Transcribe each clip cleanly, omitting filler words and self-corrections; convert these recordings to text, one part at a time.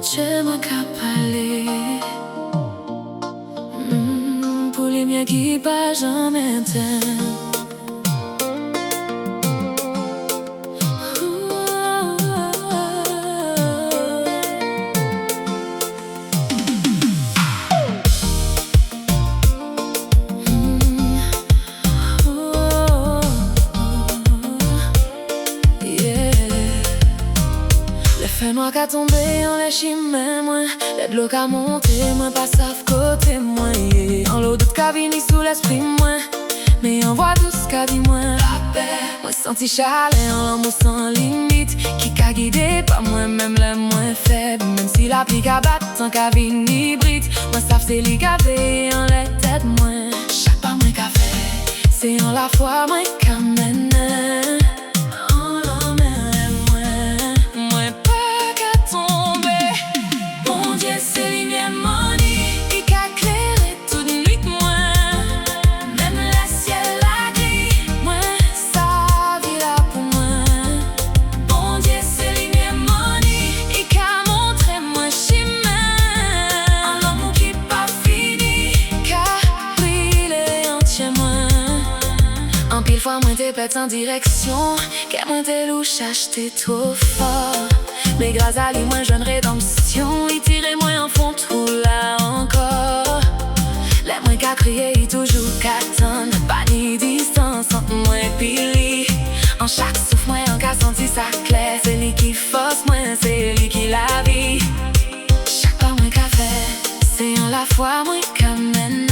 Dieu m'a parlé pour les miens qui pas jamais t'aiment. Fè noir ka tombe, an lè chimè mwen. Lè d'lò ka monte, mwen pa sav kote mwen, yeah. An l'eau doute ka vini sou l'esprit mwen, mais an voix douce ka di mwen la paix. Mwen senti chale an l'amour sans limite, ki ka guide pa mwen même lè mwen faible. Même si la pli ka bat, tan ka vini brit, mwen sav se li ka veye an lè tèt mwen. Chak pa mwen ka fè, se an la fwa mwen ka mène. Pile fois moi t'es pète sans direction, qu'elle moi t'es louche acheté trop fort. Mais grâce à lui moi jeune rédemption, il tirait moi en fond tout là encore. Les moi qu'a crié, il toujours qu'attendre, pas ni distance entre moi et lui. En chaque souffle moi en qu'a senti sa clé, c'est lui qui force moi, c'est lui qui la vie. Chaque pas moi qu'a fait, c'est en la foi moi qu'a mène.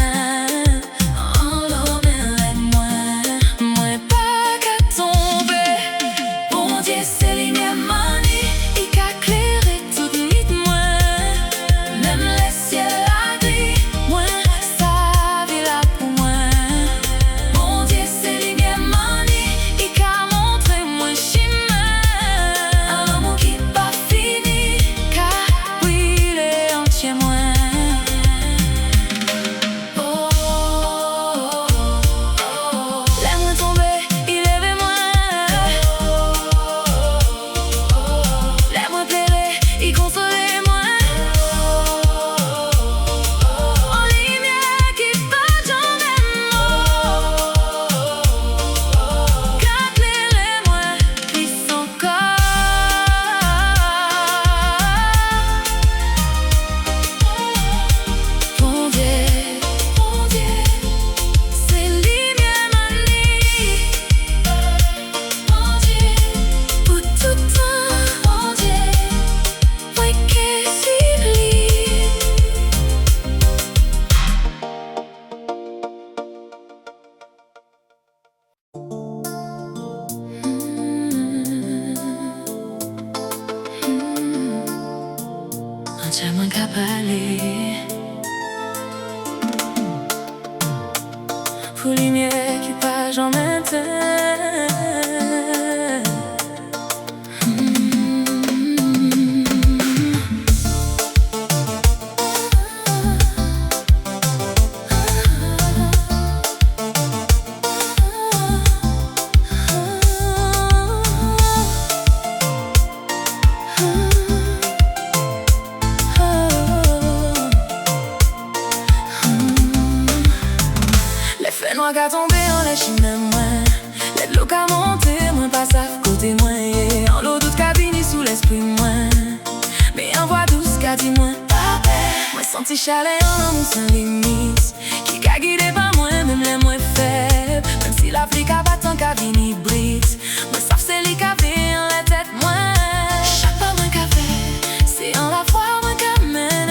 Dieu m'a parlé pour les miens qui pas j'en m'entends. Noir qu'a tombé en lè chimè mwen, lè d'lò qu'a monté, mwen pas sav kote mwen, yeah. En l'eau doute qu'a vini sous l'esprit mwen, mais en voix douce qu'a di mwen la paix. Mwen senti chale en l'amour sans limite, ki ka guide pa mwen même lè mwen faible. Même si la pli ka bat, tan ka vini brit, mwen sav se li ka veye en lè tèt mwen. Chak pa mwen ka fè, c'est en la foi mwen ka mène.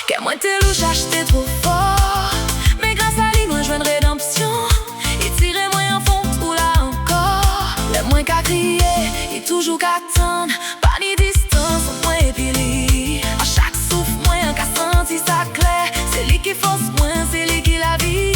Que moi t'es louche acheté trop fort, mais grâce à lui moi je veux une rédemption. Il tirait moi en fond tout là encore, le moins qu'à crier, il toujou k'atan, pa ni distans entre mwen epi li. A chak souf mwen ka santi sa kler, se li ki fos mwen, se li ki la vi.